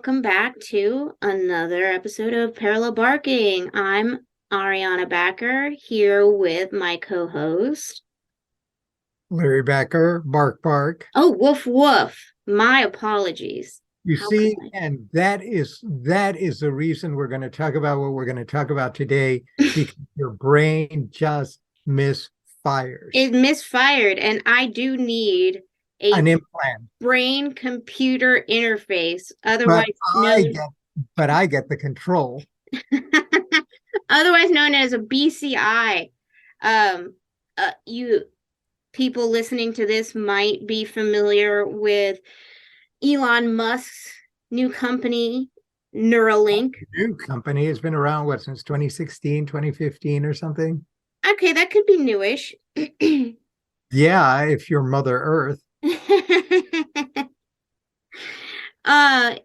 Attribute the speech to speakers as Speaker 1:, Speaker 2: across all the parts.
Speaker 1: welcome back to another episode of Parallel Barking. I'm Ariana Backer here with my co-host.
Speaker 2: Larry Becker, Bark Bark.
Speaker 1: Oh, woof woof. My apologies.
Speaker 2: You
Speaker 1: How could
Speaker 2: see, and that is the reason we're going to talk about what we're going to talk about today,
Speaker 1: I?
Speaker 2: because your brain just misfires.
Speaker 1: It misfired, and I do need a
Speaker 2: An implant.
Speaker 1: brain-computer interface,
Speaker 2: But
Speaker 1: otherwise
Speaker 2: I
Speaker 1: known
Speaker 2: get but I get the control.
Speaker 1: otherwise known as a BCI. You people listening to this might be familiar with Elon Musk's new company, Neuralink.
Speaker 2: New company has been around what since 2016, 2015 or something.
Speaker 1: Okay, that could be newish.
Speaker 2: Yeah, if you're Mother Earth.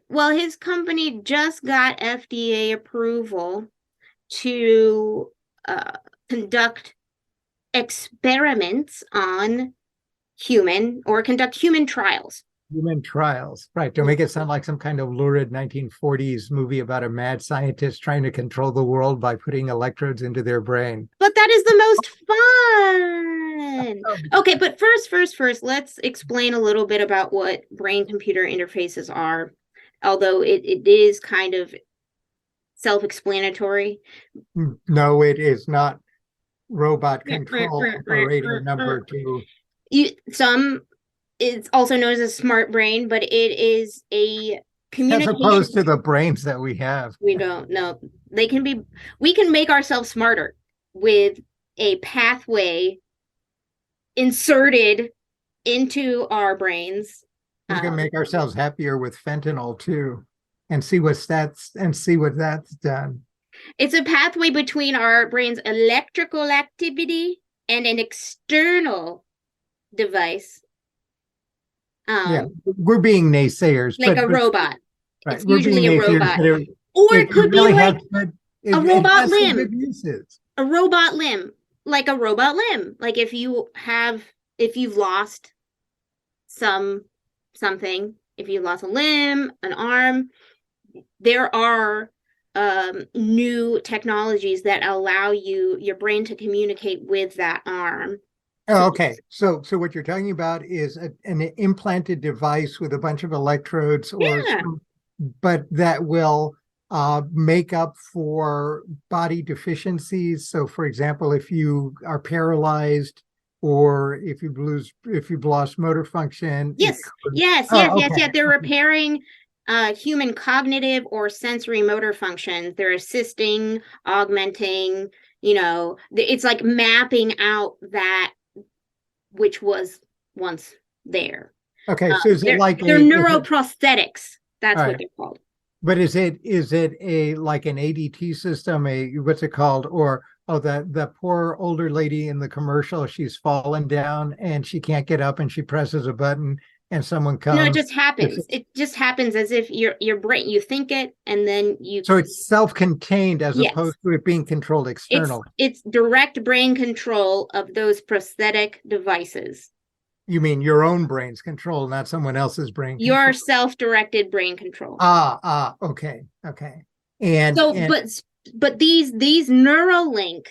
Speaker 1: Well, his company just got FDA approval to conduct experiments on conduct human trials.
Speaker 2: Human trials, right? Don't make it sound like some kind of lurid 1940s movie about a mad scientist trying to control the world by putting electrodes into their brain.
Speaker 1: But that is the most fun. Okay, but first, let's explain a little bit about what brain-computer interfaces are, although it is kind of self-explanatory.
Speaker 2: No, it is not robot control operator number two.
Speaker 1: It's also known as a smart brain, but it is a
Speaker 2: As opposed
Speaker 1: communication.
Speaker 2: to the brains that we have.
Speaker 1: We don't know. We can make ourselves smarter with a pathway inserted into our brains.
Speaker 2: We can make ourselves happier with fentanyl too, and see what that's done.
Speaker 1: It's a pathway between our brain's electrical activity and an external device.
Speaker 2: Yeah, we're being naysayers,
Speaker 1: like a robot.
Speaker 2: Right,
Speaker 1: it's usually a robot. Or it could be
Speaker 2: really
Speaker 1: like a robot limb. A robot limb. Like a robot limb. Like if you've lost something, if you lost a limb, an arm, there are new technologies that allow your brain to communicate with that arm.
Speaker 2: Oh, okay. So what you're talking about is an implanted device with a bunch of electrodes, but that will make up for body deficiencies. So, for example, if you are paralyzed or if you've lost motor function.
Speaker 1: Yes. They're repairing human cognitive or sensory motor functions. They're assisting, augmenting. It's like mapping out that which was once there.
Speaker 2: Okay, so is it like
Speaker 1: they're neuroprosthetics? That's what they're called.
Speaker 2: But is it a like an ADT system? What's it called? Or the poor older lady in the commercial, she's fallen down and she can't get up and she presses a button and someone comes.
Speaker 1: No, it just happens. It just happens as if your brain, you think it and then you.
Speaker 2: So it's self-contained as opposed to it being controlled externally.
Speaker 1: It's direct brain control of those prosthetic devices.
Speaker 2: You mean your own brain's control, not someone else's brain control?
Speaker 1: Your self-directed brain control.
Speaker 2: Okay. And
Speaker 1: so, but these Neuralink,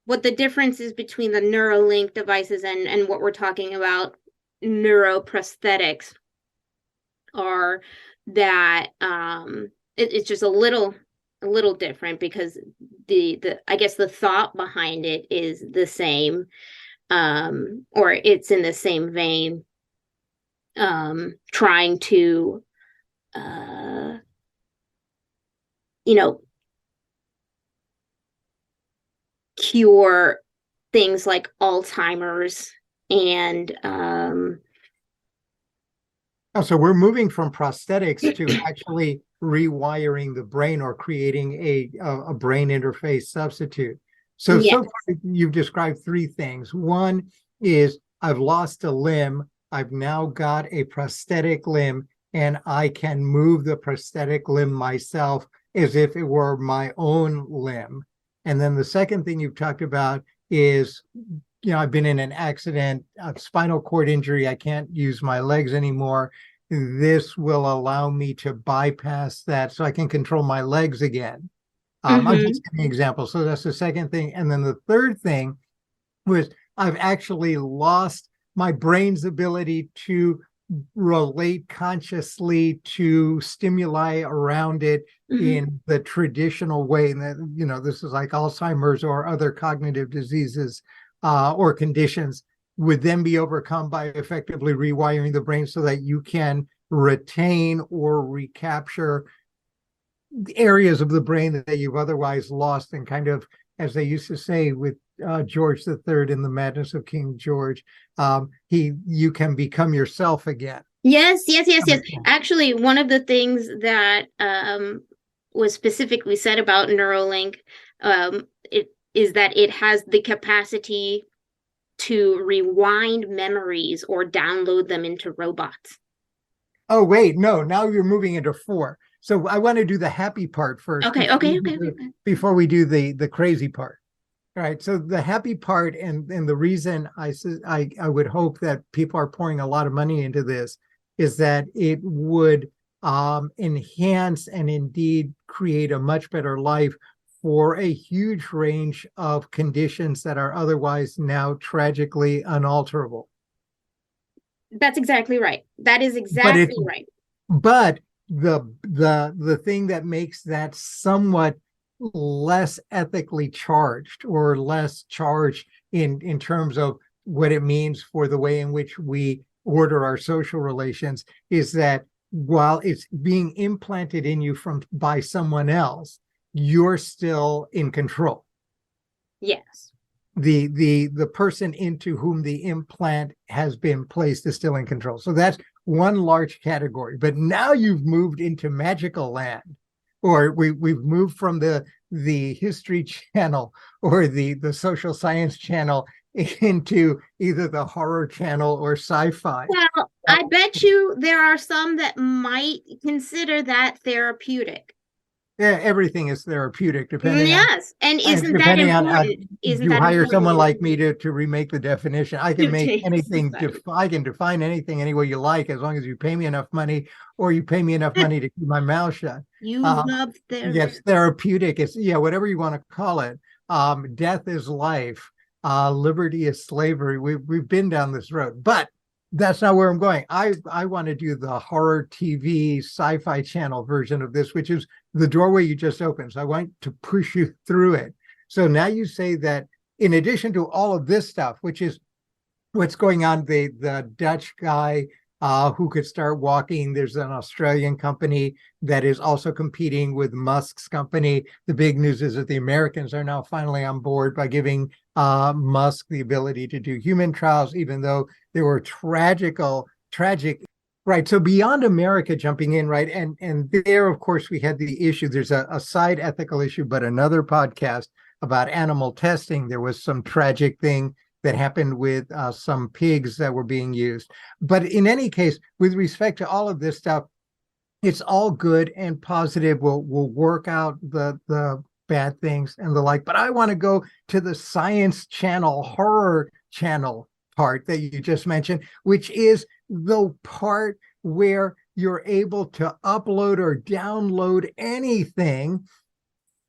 Speaker 1: what the difference is between the Neuralink devices and what we're talking about, neuroprosthetics, are that it's just a little different, because the I guess the thought behind it is the same, or it's in the same vein, trying to cure things like Alzheimer's and
Speaker 2: so we're moving from prosthetics to actually rewiring the brain or creating a brain interface substitute. So far you've described three things. One is I've lost a limb. I've now got a prosthetic limb, and I can move the prosthetic limb myself as if it were my own limb. And then the second thing you've talked about is, I've been in an accident, a spinal cord injury. I can't use my legs anymore. this will allow me to bypass that so I can control my legs again. I'm
Speaker 1: Mm-hmm.
Speaker 2: just giving an example. So that's the second thing. And then the third thing was I've actually lost my brain's ability to relate consciously to stimuli around it
Speaker 1: Mm-hmm.
Speaker 2: in the traditional way. And that, you know, this is like Alzheimer's or other cognitive diseases or conditions would then be overcome by effectively rewiring the brain so that you can retain or recapture areas of the brain that you've otherwise lost, and kind of, as they used to say with George III in The Madness of King George, you can become yourself again.
Speaker 1: Yes, yes, yes, yes. Actually, one of the things that was specifically said about Neuralink, it is that it has the capacity to rewind memories or download them into robots.
Speaker 2: Oh, wait, no, now you're moving into 4. So I want to do the happy part first
Speaker 1: Okay, okay, okay, okay.
Speaker 2: before we do the crazy part. All right. So the happy part, and the reason I would hope that people are pouring a lot of money into this, is that it would enhance and indeed create a much better life for a huge range of conditions that are otherwise now tragically unalterable.
Speaker 1: That's exactly right. That is exactly right.
Speaker 2: But the thing that makes that somewhat less ethically charged, or less charged in terms of what it means for the way in which we order our social relations, is that while it's being implanted in you by someone else, you're still in control.
Speaker 1: Yes.
Speaker 2: The person into whom the implant has been placed is still in control. So that's one large category. But now you've moved into magical land, or we've moved from the History Channel or the social science channel into either the horror channel or sci-fi.
Speaker 1: Well, I bet you there are some that might consider that therapeutic.
Speaker 2: Yeah, everything is therapeutic,
Speaker 1: Yes, and isn't that
Speaker 2: depending on
Speaker 1: important? Isn't
Speaker 2: you
Speaker 1: that
Speaker 2: hire someone
Speaker 1: important?
Speaker 2: like me to remake the definition. I can make anything. I can define anything any way you like, as long as you pay me enough money, or you pay me enough money to keep my mouth shut.
Speaker 1: You love therapy.
Speaker 2: Yes, therapeutic. It's, yeah, whatever you want to call it. Death is life. Liberty is slavery. We've been down this road, but that's not where I'm going. I want to do the horror TV sci-fi channel version of this, which is the doorway you just opened. So I want to push you through it. So now you say that in addition to all of this stuff, which is what's going on, the Dutch guy who could start walking. There's an Australian company that is also competing with Musk's company. The big news is that the Americans are now finally on board by giving Musk the ability to do human trials, even though there were tragic, right? So beyond America jumping in, right? And there, of course, we had the issue. There's a side ethical issue, but another podcast about animal testing. There was some tragic thing that happened with some pigs that were being used. But in any case, with respect to all of this stuff, it's all good and positive. We'll work out the bad things and the like. But I want to go to the science channel, horror channel part that you just mentioned, which is the part where you're able to upload or download anything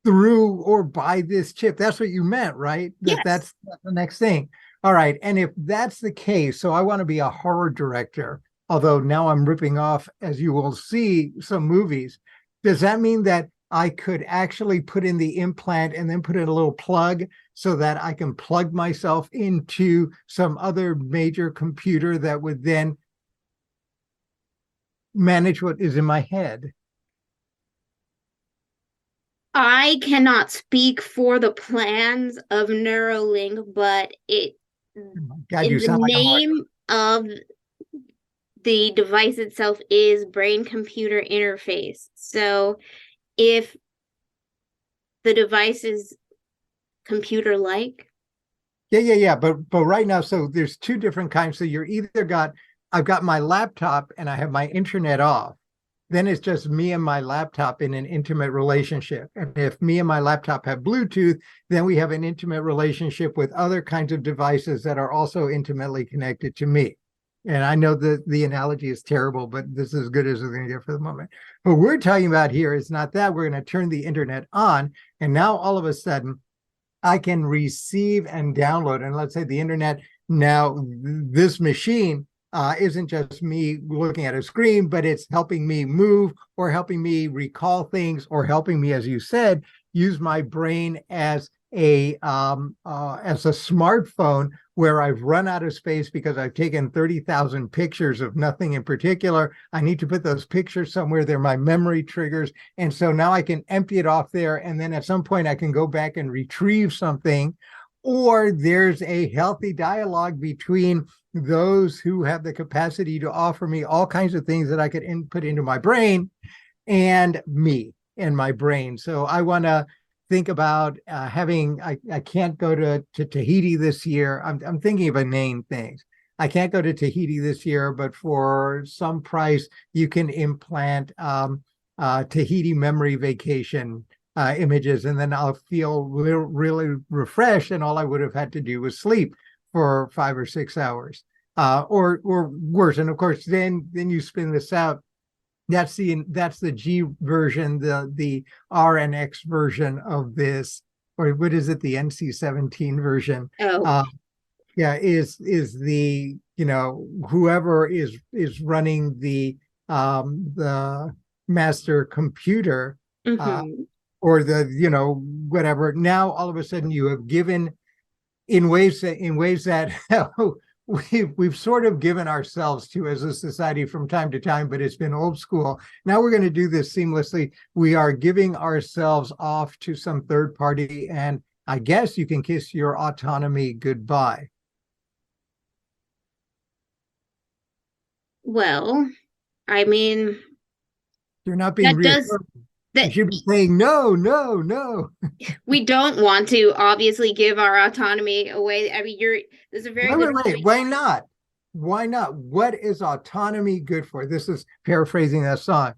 Speaker 2: through or by this chip. That's what you meant, right?
Speaker 1: Yes.
Speaker 2: That's the next thing. All right. And if that's the case, so I want to be a horror director, although now I'm ripping off, as you will see, some movies. Does that mean that I could actually put in the implant and then put in a little plug so that I can plug myself into some other major computer that would then manage what is in my head?
Speaker 1: I cannot speak for the plans of Neuralink, but
Speaker 2: God, you sound like a
Speaker 1: name of the device itself is brain computer interface. So if the device is computer like.
Speaker 2: Yeah. But right now, so there's two different kinds. So you're either I've got my laptop and I have my internet off. Then it's just me and my laptop in an intimate relationship. And if me and my laptop have Bluetooth, then we have an intimate relationship with other kinds of devices that are also intimately connected to me. And I know that the analogy is terrible, but this is as good as we're going to get for the moment. What we're talking about here is not that. We're going to turn the internet on, and now all of a sudden I can receive and download. And let's say the internet now, this machine isn't just me looking at a screen, but it's helping me move or helping me recall things or helping me, as you said, use my brain as a smartphone where I've run out of space because I've taken 30,000 pictures of nothing in particular. I need to put those pictures somewhere. They're my memory triggers. And so now I can empty it off there. And then at some point I can go back and retrieve something. Or there's a healthy dialogue between those who have the capacity to offer me all kinds of things that I could input into my brain and me and my brain. So I want to think about I can't go to Tahiti this year. I'm thinking of inane things. I can't go to Tahiti this year, but for some price, you can implant Tahiti memory vacation images, and then I'll feel really refreshed, and all I would have had to do was sleep for 5 or 6 hours, or worse. And of course, then you spin this out. That's the G version, the R and X version of this, or what is it, the NC-17 version?
Speaker 1: Oh,
Speaker 2: yeah, is the, whoever is running the master computer, or the whatever. Now all of a sudden you have given in ways that we've sort of given ourselves to as a society from time to time, but it's been old school. Now we're going to do this seamlessly. We are giving ourselves off to some third party, and I guess you can kiss your autonomy goodbye.
Speaker 1: well, I mean,
Speaker 2: You're not being reassured. You should be saying no, no, no.
Speaker 1: We don't want to obviously give our autonomy away. I mean, there's a very good
Speaker 2: wait. Why not? Why not? What is autonomy good for? This is paraphrasing that song.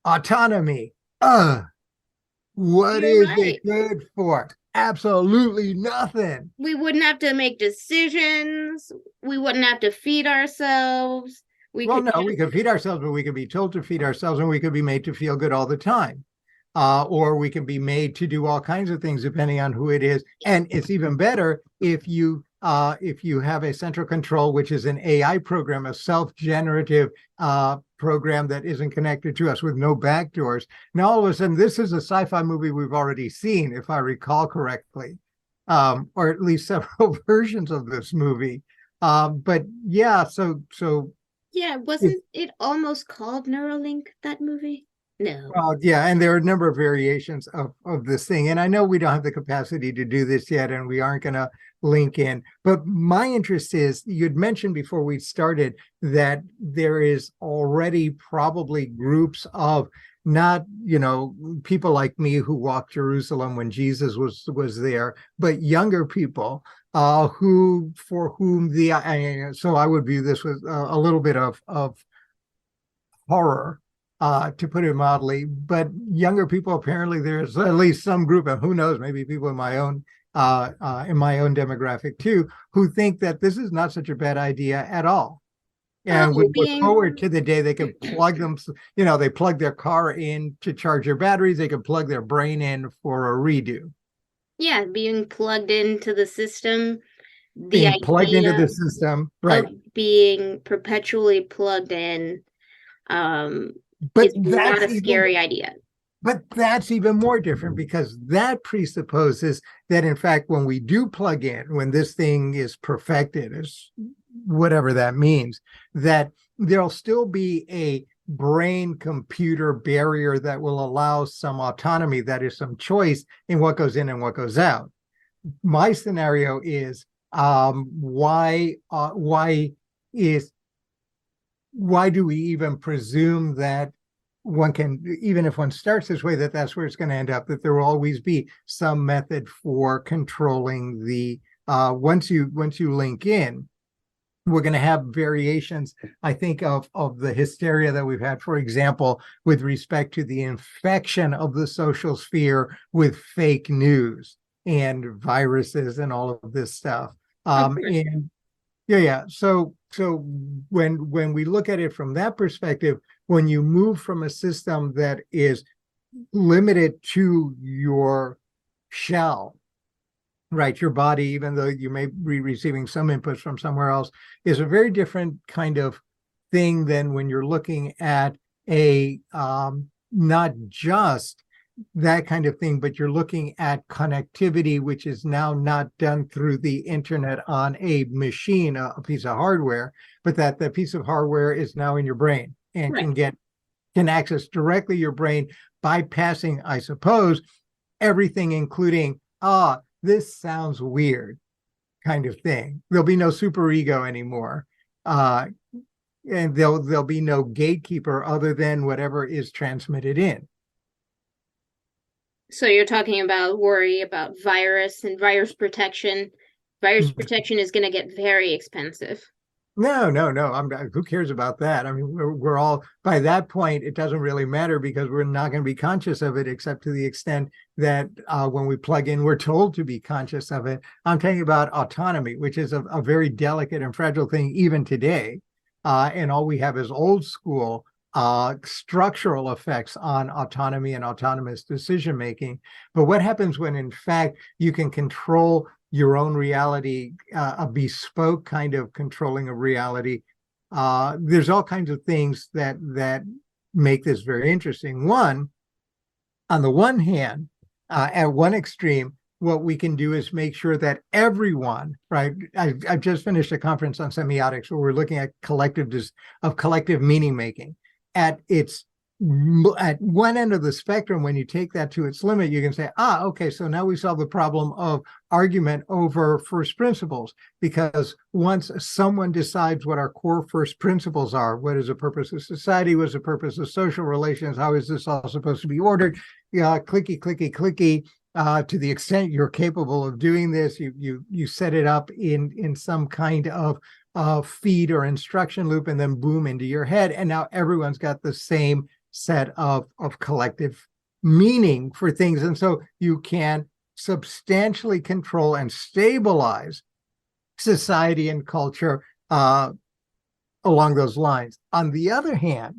Speaker 2: Autonomy. What is it good for? Absolutely nothing.
Speaker 1: We wouldn't have to make decisions. We wouldn't have to feed ourselves.
Speaker 2: We could feed ourselves, but we could be told to feed ourselves, and we could be made to feel good all the time. Or we can be made to do all kinds of things depending on who it is. And it's even better if you have a central control, which is an AI program, a self-generative program that isn't connected to us with no backdoors. Now, all of a sudden, this is a sci-fi movie we've already seen, if I recall correctly, or at least several versions of this movie. But yeah, so
Speaker 1: yeah, wasn't it almost called Neuralink, that movie? No.
Speaker 2: Well, yeah, and there are a number of variations of this thing. And I know we don't have the capacity to do this yet, and we aren't going to link in. But my interest is, you'd mentioned before we started that there is already probably groups of not, people like me who walked Jerusalem when Jesus was there, but younger people for whom so I would view this with a little bit of horror, to put it mildly. But younger people, apparently there's at least some group, and who knows, maybe people in my own demographic too, who think that this is not such a bad idea at all. And would look forward to the day they can plug them, they plug their car in to charge their batteries, they can plug their brain in for a redo.
Speaker 1: Yeah, being plugged into the system.
Speaker 2: Being plugged into the system, right.
Speaker 1: Being perpetually plugged in.
Speaker 2: But
Speaker 1: it's not a scary idea.
Speaker 2: But that's even more different, because that presupposes that, in fact, when we do plug in, when this thing is perfected, as whatever that means, that there'll still be a brain computer barrier that will allow some autonomy, that is, some choice in what goes in and what goes out. My scenario is why do we even presume that one can, even if one starts this way, that's where it's going to end up, that there will always be some method for controlling the once you link in. We're going to have variations, I think, of the hysteria that we've had, for example, with respect to the infection of the social sphere with fake news and viruses and all of this stuff. And yeah. So so when we look at it from that perspective, when you move from a system that is limited to your shell, right, your body, even though you may be receiving some inputs from somewhere else, is a very different kind of thing than when you're looking at a not just that kind of thing, but you're looking at connectivity, which is now not done through the internet on a machine, a piece of hardware, but that the piece of hardware is now in your brain and
Speaker 1: Right.
Speaker 2: can access directly your brain, bypassing, I suppose, everything, including this sounds weird kind of thing. There'll be no superego anymore. And there'll be no gatekeeper other than whatever is transmitted in.
Speaker 1: So you're talking about worry about virus and virus protection. Virus protection is going to get very expensive.
Speaker 2: No. Who cares about that? I mean, we're all, by that point, it doesn't really matter because we're not going to be conscious of it, except to the extent that when we plug in, we're told to be conscious of it. I'm talking about autonomy, which is a very delicate and fragile thing even today. And all we have is old school structural effects on autonomy and autonomous decision making. But what happens when, in fact, you can control your own reality, a bespoke kind of controlling of reality? There's all kinds of things that make this very interesting. One, on the one hand, at one extreme, what we can do is make sure that everyone, right? I've just finished a conference on semiotics where we're looking at collective meaning making. At one end of the spectrum, when you take that to its limit, you can say, okay, so now we solve the problem of argument over first principles, because once someone decides what our core first principles are, what is the purpose of society, what is the purpose of social relations, how is this all supposed to be ordered, clicky, to the extent you're capable of doing this, you set it up in some kind of feed or instruction loop, and then boom, into your head, and now everyone's got the same set of collective meaning for things. And so you can substantially control and stabilize society and culture along those lines. On the other hand,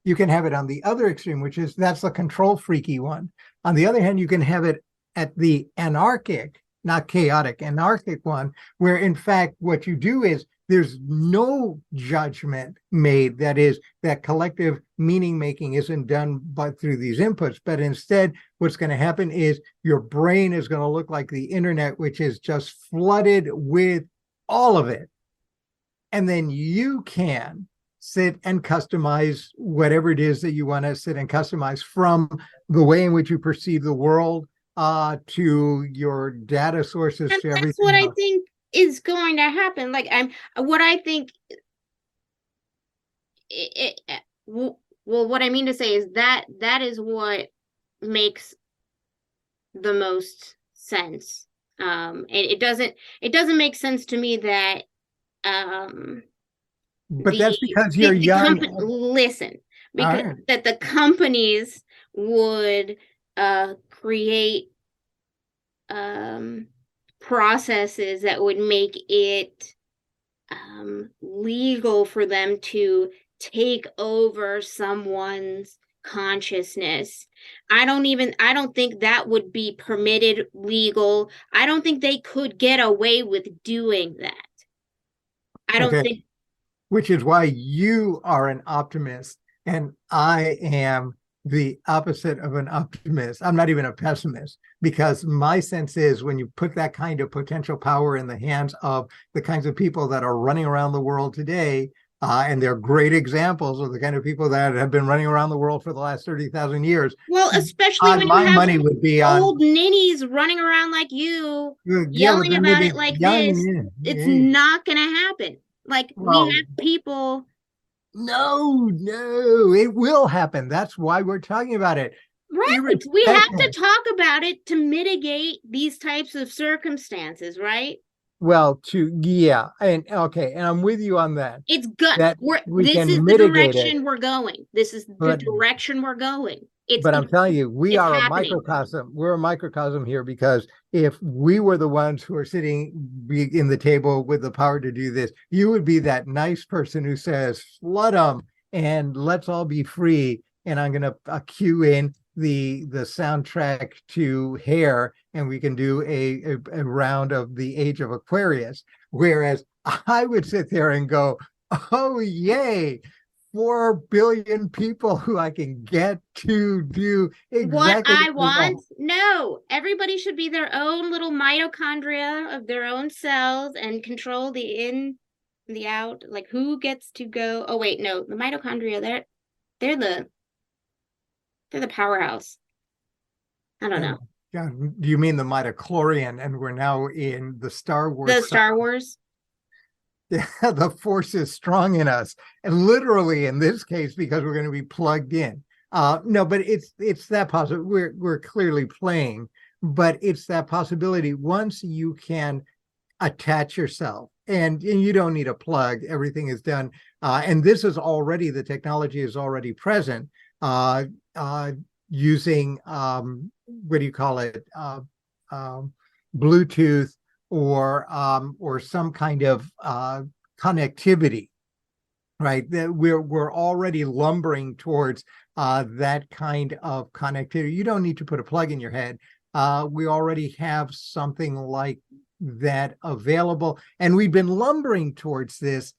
Speaker 2: you can have it on the other extreme, which is that's the control freaky one. On the other hand, you can have it at the anarchic, not chaotic, anarchic one, where in fact what you do is there's no judgment made. That is, that collective meaning making isn't done but through these inputs, but instead what's going to happen is your brain is going to look like the internet, which is just flooded with all of it. And then you can sit and customize whatever it is that you want to sit and customize, from the way in which you perceive the world to your data sources,
Speaker 1: And
Speaker 2: to
Speaker 1: that's
Speaker 2: everything
Speaker 1: what
Speaker 2: else.
Speaker 1: I think is going to happen. Like what I think well, what I mean to say is that is what makes the most sense. It doesn't make sense to me that
Speaker 2: But that's because you're young.
Speaker 1: listen, because
Speaker 2: Right.
Speaker 1: that the companies would create processes that would make it legal for them to take over someone's consciousness. I don't think that would be permitted, legal. I don't think they could get away with doing that. I don't
Speaker 2: Okay.
Speaker 1: think.
Speaker 2: Which is why you are an optimist and I am the opposite of an optimist. I'm not even a pessimist, because my sense is when you put that kind of potential power in the hands of the kinds of people that are running around the world today, and they're great examples of the kind of people that have been running around the world for the last 30,000 years.
Speaker 1: Well, especially when you
Speaker 2: My
Speaker 1: have
Speaker 2: money would be on
Speaker 1: old ninnies running around like you,
Speaker 2: yeah, but
Speaker 1: yelling
Speaker 2: then they'd
Speaker 1: about
Speaker 2: be
Speaker 1: it like
Speaker 2: young.
Speaker 1: this. It's
Speaker 2: Yeah.
Speaker 1: not going to happen. Like, we
Speaker 2: Well,
Speaker 1: have people.
Speaker 2: no, it will happen. That's why we're talking about it.
Speaker 1: Right. We have to
Speaker 2: Irrespective.
Speaker 1: talk about it to mitigate these types of circumstances, right?
Speaker 2: Well, yeah, and okay, and I'm with you on that.
Speaker 1: It's good.
Speaker 2: That we
Speaker 1: This is
Speaker 2: can
Speaker 1: the
Speaker 2: mitigate it,
Speaker 1: direction we're going. This is the
Speaker 2: but
Speaker 1: direction we're going. It's
Speaker 2: But I'm telling you, we
Speaker 1: it's
Speaker 2: are a
Speaker 1: happening.
Speaker 2: microcosm. We're a microcosm here because if we were the ones who are sitting in the table with the power to do this, you would be that nice person who says, flood them and let's all be free. And I'm going to cue in the soundtrack to Hair, and we can do a round of the Age of Aquarius. Whereas I would sit there and go, oh, yay. 4 billion people who I can get to do
Speaker 1: What
Speaker 2: exactly
Speaker 1: I
Speaker 2: what I
Speaker 1: want?
Speaker 2: want.
Speaker 1: No, everybody should be their own little mitochondria of their own cells and control the in, the out. Like who gets to go? Oh wait, no, the mitochondria, they're the they're the powerhouse. I don't know.
Speaker 2: Oh, God, do you mean the midichlorian? And we're now in the Star
Speaker 1: The
Speaker 2: Wars side.
Speaker 1: Star Wars.
Speaker 2: Yeah, the force is strong in us, and literally in this case, because we're going to be plugged in. No, but it's that possible. We're clearly playing, but it's that possibility. Once you can attach yourself, and you don't need a plug, everything is done, and this is already, the technology is already present, uh, uh, using what do you call it, Bluetooth or some kind of connectivity, right? That we're already lumbering towards that kind of connectivity. You don't need to put a plug in your head. We already have something like that available, and we've been lumbering towards this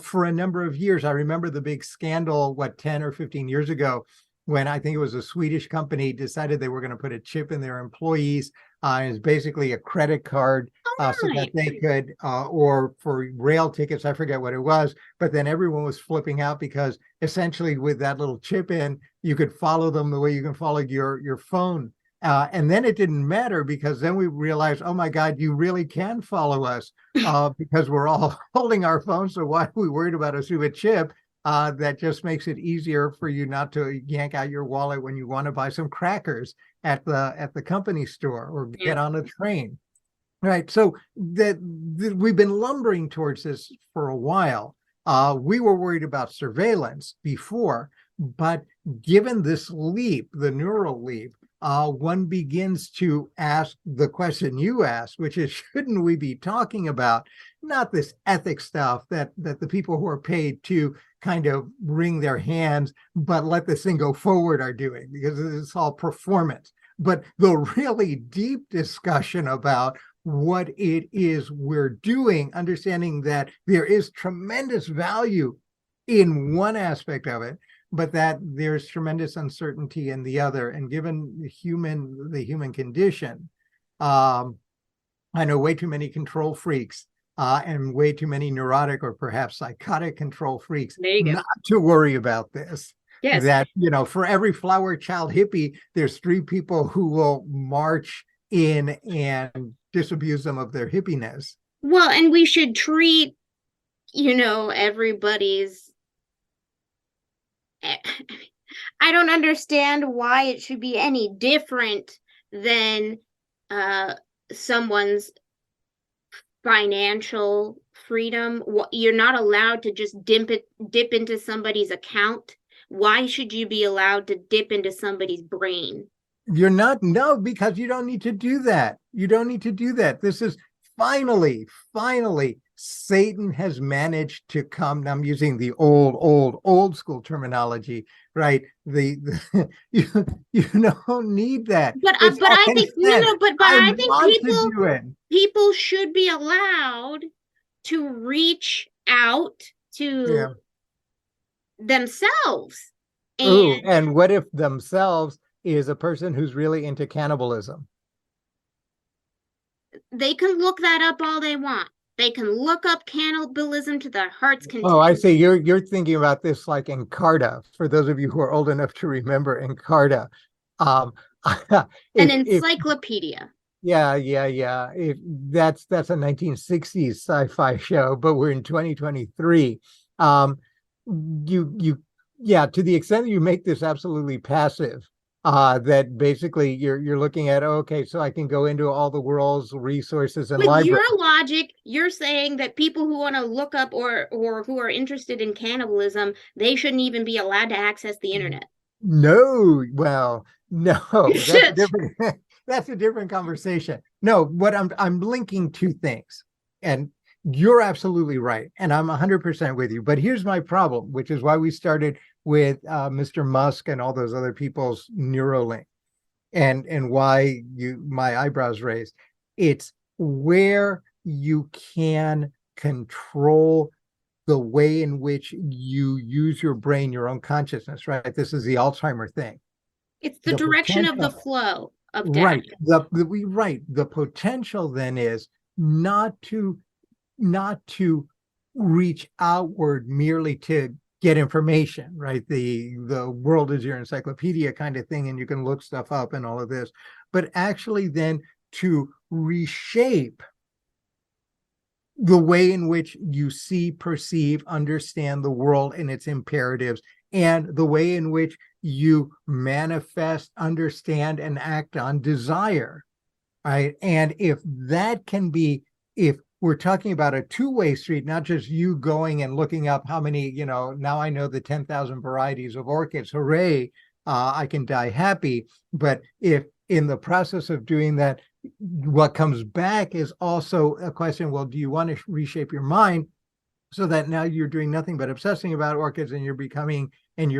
Speaker 2: for a number of years. I remember the big scandal, 10 or 15 years ago, when I think it was a Swedish company decided they were going to put a chip in their employees. It's basically a credit card, so that
Speaker 1: Right.
Speaker 2: they could, or for rail tickets, I forget what it was, but then everyone was flipping out because essentially with that little chip in, you could follow them the way you can follow your phone. And then it didn't matter because then we realized, oh my God, you really can follow us because we're all holding our phones. So why are we worried about a stupid chip? That just makes it easier for you not to yank out your wallet when you want to buy some crackers at the company store or
Speaker 1: Yeah.
Speaker 2: get on a train. Right. So that we've been lumbering towards this for a while. We were worried about surveillance before, but given this leap, the neural leap, one begins to ask the question you asked, which is, shouldn't we be talking about not this ethics stuff that the people who are paid to kind of wring their hands, but let this thing go forward are doing, because it's all performance. But the really deep discussion about what it is we're doing, understanding that there is tremendous value in one aspect of it, but that there's tremendous uncertainty in the other. And given the human condition, I know way too many control freaks and way too many neurotic or perhaps psychotic control freaks
Speaker 1: There you go.
Speaker 2: not to worry about this.
Speaker 1: Yes.
Speaker 2: That, for every flower child hippie, there's 3 people who will march in and disabuse them of their hippiness.
Speaker 1: Well, and we should treat, everybody's. I don't understand why it should be any different than someone's financial freedom. You're not allowed to just dip into somebody's account. Why should you be allowed to dip into somebody's brain?
Speaker 2: You're not, no, because you don't need to do that. You don't need to do that. This is finally, Satan has managed to come. Now I'm using the old school terminology, right? You don't need that.
Speaker 1: But
Speaker 2: It's
Speaker 1: but
Speaker 2: all
Speaker 1: I think
Speaker 2: consent.
Speaker 1: but
Speaker 2: I
Speaker 1: I think
Speaker 2: want to do it.
Speaker 1: people should be allowed to reach out to
Speaker 2: Yeah.
Speaker 1: themselves,
Speaker 2: Ooh,
Speaker 1: and
Speaker 2: and what if themselves is a person who's really into cannibalism?
Speaker 1: they can look that up all they want. They can look up cannibalism to their heart's
Speaker 2: Oh, I
Speaker 1: content.
Speaker 2: see. You're thinking about this like Encarta. For those of you who are old enough to remember Encarta, um,
Speaker 1: An
Speaker 2: if
Speaker 1: encyclopedia.
Speaker 2: yeah. If that's a 1960s sci-fi show, but we're in 2023. Yeah, to the extent that you make this absolutely passive, that basically you're looking at, okay, so I can go into all the world's resources and
Speaker 1: With
Speaker 2: libraries.
Speaker 1: your logic, you're saying that people who want to look up or who are interested in cannibalism, they shouldn't even be allowed to access the internet.
Speaker 2: No, well, no, that's a different that's a different conversation. No, what I'm linking two things, and you're absolutely right, and I'm 100% with you. But here's my problem, which is why we started with Mr. Musk and all those other people's Neuralink, and why you my eyebrows raised. It's where you can control the way in which you use your brain, your own consciousness, right? This is the Alzheimer thing.
Speaker 1: It's the
Speaker 2: The
Speaker 1: direction of the
Speaker 2: potential,
Speaker 1: flow of data.
Speaker 2: right? The potential then is not to not to reach outward merely to get information, right? The world is your encyclopedia kind of thing, and you can look stuff up and all of this, but actually then to reshape the way in which you see, perceive, understand the world and its imperatives, and the way in which you manifest, understand, and act on desire, right? And if that can be, if we're talking about a two-way street, not just you going and looking up how many, now I know the 10,000 varieties of orchids, hooray, I can die happy. But if in the process of doing that, what comes back is also a question, well, do you want to reshape your mind so that now you're doing nothing but obsessing about orchids, and you're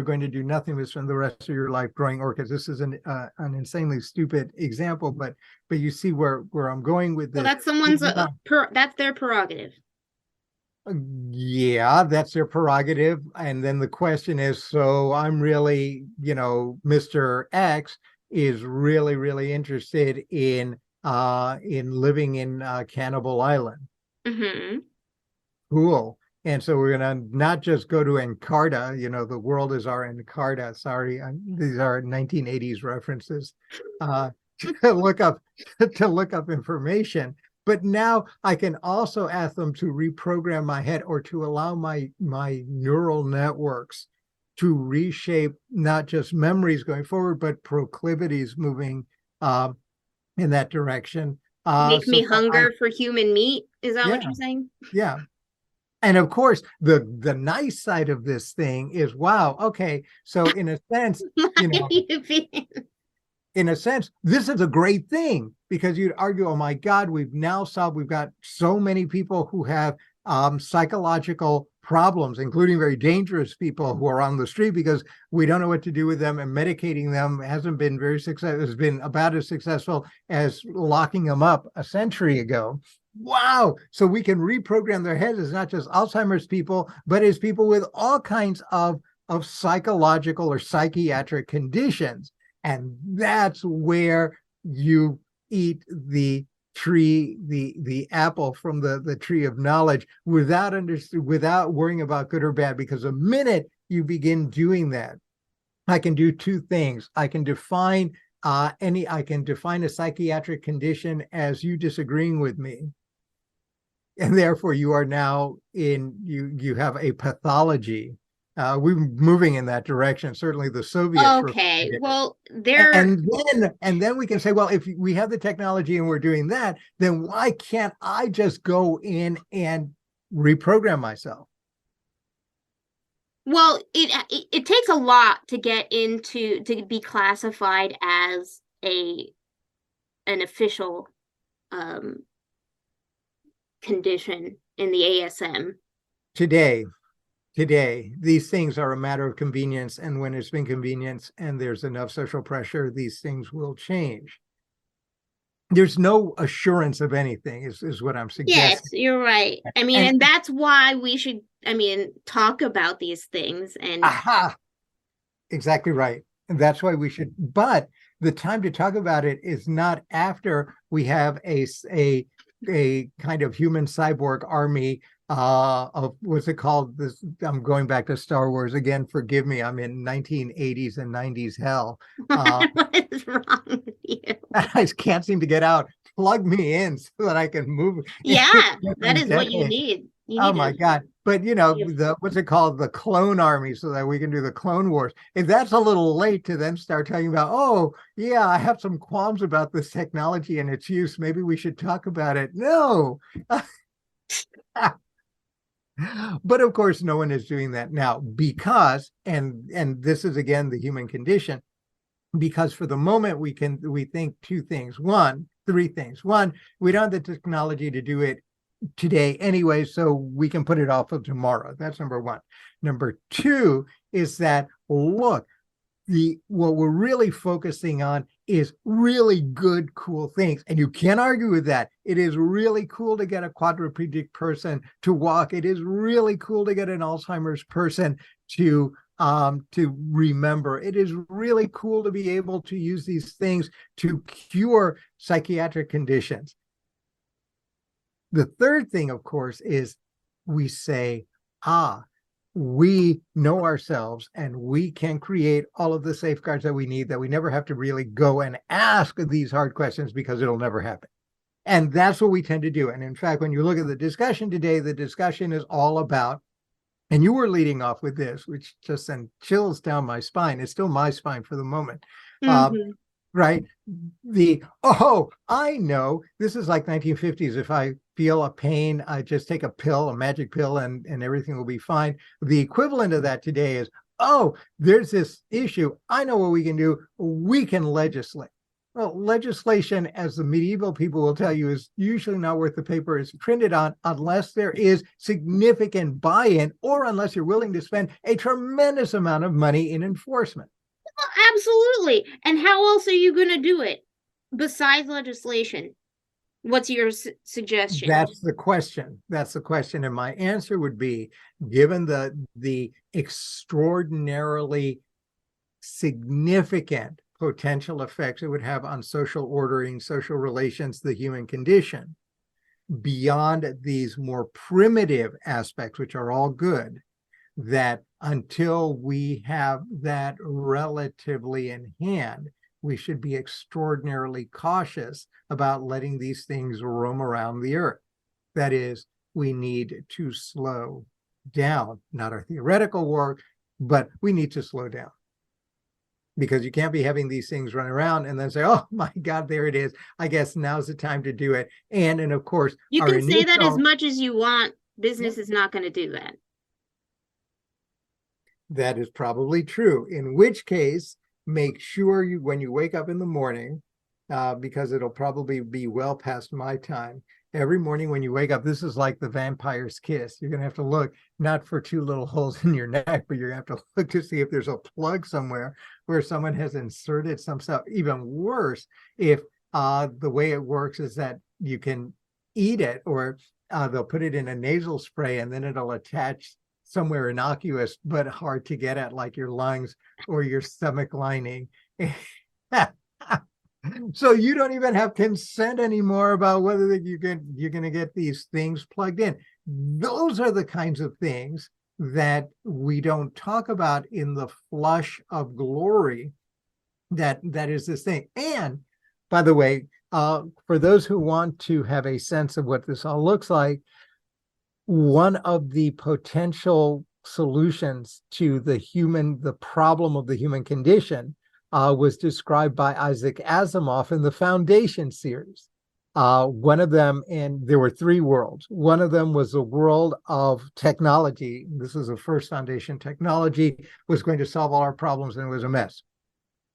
Speaker 2: going to do nothing but spend the rest of your life growing orchids? This is an insanely stupid example, but you see where I'm going with
Speaker 1: Well,
Speaker 2: this.
Speaker 1: that's someone's that's their prerogative.
Speaker 2: Yeah, that's their prerogative. And then the question is, so I'm really, Mr. X is really, really interested in living in Cannibal Island.
Speaker 1: Mm-hmm.
Speaker 2: Cool. And so we're going to not just go to Encarta, the world is our Encarta. Sorry, these are 1980s references. To look up information. But now I can also ask them to reprogram my head, or to allow my neural networks to reshape not just memories going forward, but proclivities moving in that direction.
Speaker 1: Make
Speaker 2: So
Speaker 1: me hunger for human meat. Is that
Speaker 2: yeah,
Speaker 1: what you're saying?
Speaker 2: yeah. And of course, the nice side of this thing is, wow, okay, so in a sense, this is a great thing, because you'd argue, oh my God, we've got so many people who have psychological problems, including very dangerous people who are on the street because we don't know what to do with them, and medicating them hasn't been very successful, has been about as successful as locking them up a century ago. Wow. So we can reprogram their heads as not just Alzheimer's people, but as people with all kinds of psychological or psychiatric conditions. And that's where you eat the tree, the apple from the tree of knowledge, without worrying about good or bad. Because the minute you begin doing that, I can do two things. I can define a psychiatric condition as you disagreeing with me, and therefore you are now you have a pathology. We're moving in that direction. Certainly the Soviets.
Speaker 1: Okay. Well,
Speaker 2: and then we can say, well, if we have the technology and we're doing that, then why can't I just go in and reprogram myself?
Speaker 1: Well, it takes a lot to get into to be classified as an official condition in the ASM.
Speaker 2: Today, these things are a matter of convenience, and when it's been convenience and there's enough social pressure, these things will change. There's no assurance of anything, is what I'm
Speaker 1: Yes,
Speaker 2: suggesting.
Speaker 1: you're right. I mean, and that's why we should, talk about these things. And
Speaker 2: aha, exactly right. And that's why we should. But the time to talk about it is not after we have a kind of human cyborg army of, what's it called? This, I'm going back to Star Wars again. Forgive me, I'm in 1980s and 90s hell.
Speaker 1: what is wrong with you?
Speaker 2: I can't seem to get out. Plug me in so that I can move.
Speaker 1: Yeah, that is what you need.
Speaker 2: Oh my God. But what's it called? The clone army, so that we can do the clone wars. If that's a little late to then start talking about, oh yeah, I have some qualms about this technology and its use, maybe we should talk about it. No. But of course, no one is doing that now because, and this is again the human condition, because for the moment we think two things. Three things. One, we don't have the technology to do it today anyway, so we can put it off of tomorrow. That's number one. Number two is that, look, what we're really focusing on is really good, cool things. And you can't argue with that. It is really cool to get a quadriplegic person to walk. It is really cool to get an Alzheimer's person to remember. It is really cool to be able to use these things to cure psychiatric conditions. The third thing, of course, is we say, we know ourselves and we can create all of the safeguards that we need, that we never have to really go and ask these hard questions because it'll never happen. And that's what we tend to do. And in fact, when you look at the discussion today, the discussion is all about, and you were leading off with this, which just sent chills down my spine. It's still my spine for the moment. Right? I know, this is like 1950s. If I feel a pain, I just take a pill, a magic pill, and everything will be fine. The equivalent of that today is, there's this issue. I know what we can do. We can legislate. Well, legislation, as the medieval people will tell you, is usually not worth the paper it's printed on unless there is significant buy-in, or unless you're willing to spend a tremendous amount of money in enforcement.
Speaker 1: Absolutely. And how else are you going to do it besides legislation? What's your suggestion?
Speaker 2: That's the question. And my answer would be, given the extraordinarily significant potential effects it would have on social ordering, social relations, the human condition, beyond these more primitive aspects, which are all good, that until we have that relatively in hand, we should be extraordinarily cautious about letting these things roam around the earth. That is, we need to slow down, not our theoretical work, but we need to slow down. Because you can't be having these things run around and then say, oh my God, there it is. I guess now's the time to do it. And of course,
Speaker 1: you can say that as much as you want. Business is not going to do that.
Speaker 2: That is probably true. In which case, make sure you, when you wake up in the morning, because it'll probably be well past my time, every morning when you wake up, this is like the vampire's kiss. You're going to have to look not for two little holes in your neck, but you're going to have to look to see if there's a plug somewhere where someone has inserted some stuff. Even worse, if the way it works is that you can eat it, or they'll put it in a nasal spray and then it'll attach somewhere innocuous but hard to get at, like your lungs or your stomach lining. So you don't even have consent anymore about whether you're going to get these things plugged in. Those are the kinds of things that we don't talk about in the flush of glory that is this thing. And by the way, for those who want to have a sense of what this all looks like, one of the potential solutions to the problem of the human condition was described by Isaac Asimov in the Foundation series. One of them, and there were three worlds. One of them was the world of technology. This was the first Foundation. Technology was going to solve all our problems, and it was a mess.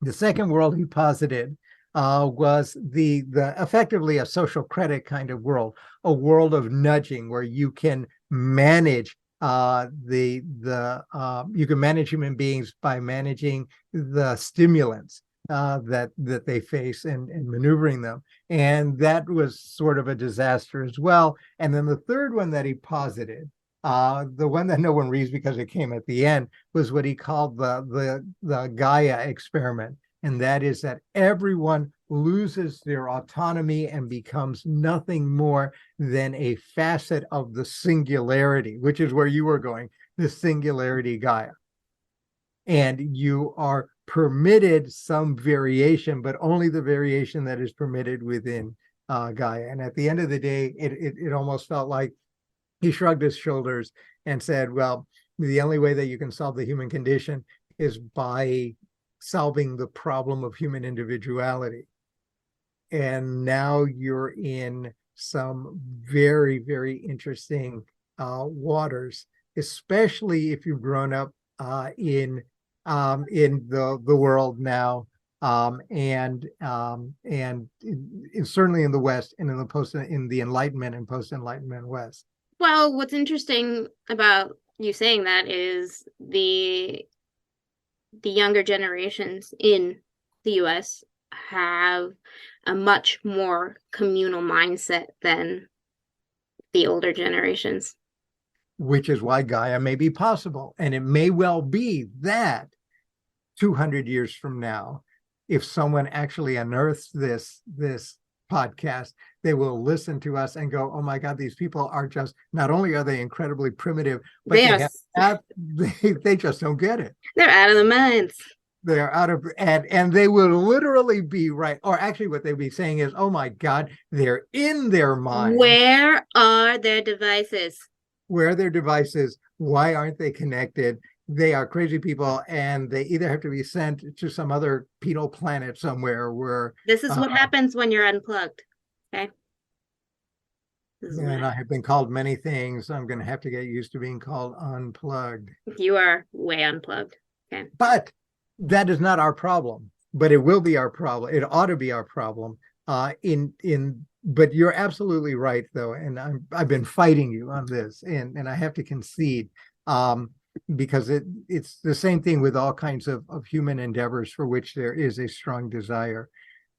Speaker 2: The second world he posited was the effectively a social credit kind of world, a world of nudging where you can manage you can manage human beings by managing the stimulants that they face and maneuvering them. And that was sort of a disaster as well. And then the third one that he posited, the one that no one reads because it came at the end, was what he called the Gaia experiment. And that is that everyone loses their autonomy and becomes nothing more than a facet of the singularity, which is where you were going, the singularity Gaia. And you are permitted some variation, but only the variation that is permitted within Gaia. And at the end of the day, it almost felt like he shrugged his shoulders and said, well, the only way that you can solve the human condition is by solving the problem of human individuality. And now you're in some very, very interesting waters, especially if you've grown up in the world now, and certainly in the West and in the Enlightenment and post-Enlightenment West.
Speaker 1: Well, what's interesting about you saying that is the younger generations in the US have a much more communal mindset than the older generations.
Speaker 2: Which is why Gaia may be possible. And it may well be that 200 years from now, if someone actually unearths this podcast, they will listen to us and go, oh my God, these people are just, not only are they incredibly primitive, but they just don't get it.
Speaker 1: They're out of their minds.
Speaker 2: They're out of, and they will literally be right. Or actually what they'd be saying is, oh my God, they're in their mind.
Speaker 1: Where are their devices?
Speaker 2: Where are their devices? Why aren't they connected? They are crazy people, and they either have to be sent to some other penal planet somewhere where...
Speaker 1: This is what happens when you're unplugged, okay?
Speaker 2: And I have been called many things. I'm going to have to get used to being called unplugged.
Speaker 1: You are way unplugged, okay?
Speaker 2: But that is not our problem, but it will be our problem. It ought to be our problem. But you're absolutely right, though, and I've been fighting you on this, and I have to concede, because it's the same thing with all kinds of human endeavors for which there is a strong desire.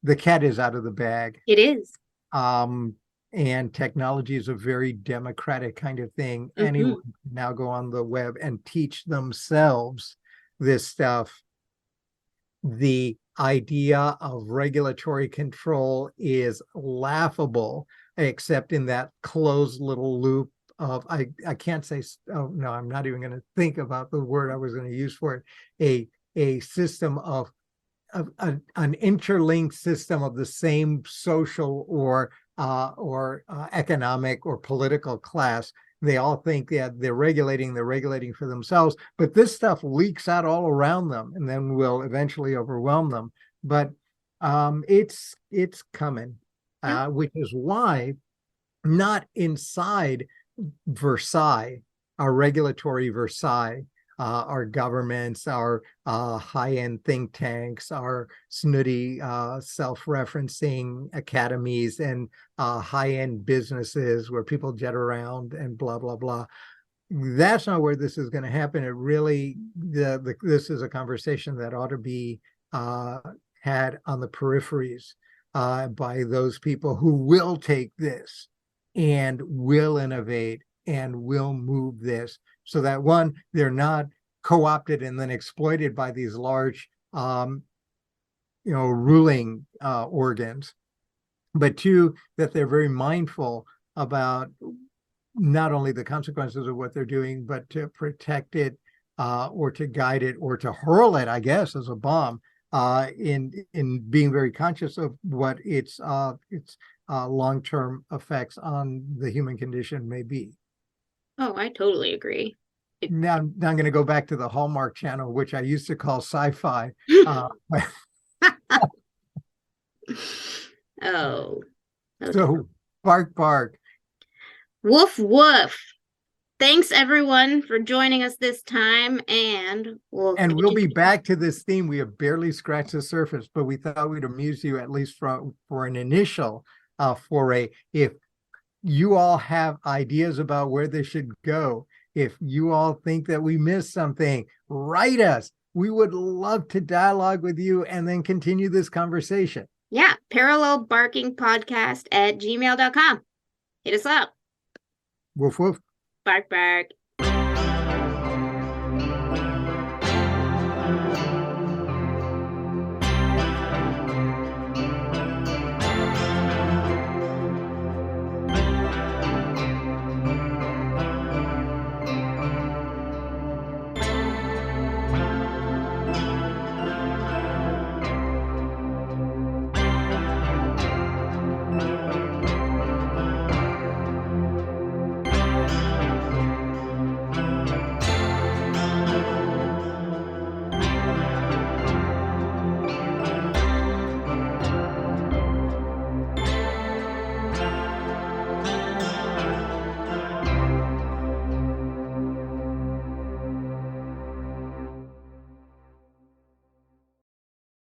Speaker 2: The cat is out of the bag.
Speaker 1: It is.
Speaker 2: And technology is a very democratic kind of thing. Mm-hmm. Anyone can now go on the web and teach themselves this stuff. The idea of regulatory control is laughable, except in that closed little loop of, I can't say, oh no, I'm not even going to think about the word I was going to use for it, a system of an interlinked system of the same social or economic or political class. They all think that they're regulating for themselves, but this stuff leaks out all around them and then will eventually overwhelm them. But it's coming, which is why not inside Versailles, our regulatory Versailles, our governments, our high-end think tanks, our snooty self-referencing academies, and high-end businesses where people jet around and blah, blah, blah. That's not where this is going to happen. It really, this is a conversation that ought to be had on the peripheries by those people who will take this and will innovate and will move this, so that one, they're not co-opted and then exploited by these large, ruling organs, but two, that they're very mindful about not only the consequences of what they're doing, but to protect it, or to guide it, or to hurl it, I guess, as a bomb, in being very conscious of what its long-term effects on the human condition may be.
Speaker 1: Oh, I totally agree.
Speaker 2: Now I'm going to go back to the Hallmark Channel, which I used to call sci-fi.
Speaker 1: Oh.
Speaker 2: So bark, bark.
Speaker 1: Woof, woof. Thanks, everyone, for joining us this time, and we'll
Speaker 2: be back to this theme. We have barely scratched the surface, but we thought we'd amuse you at least for an initial foray. If you all have ideas about where this should go, if you all think that we missed something, write us. We would love to dialogue with you and then continue this conversation.
Speaker 1: Yeah, parallelbarkingpodcast@gmail.com. Hit us up.
Speaker 2: Woof, woof.
Speaker 1: Bark, bark.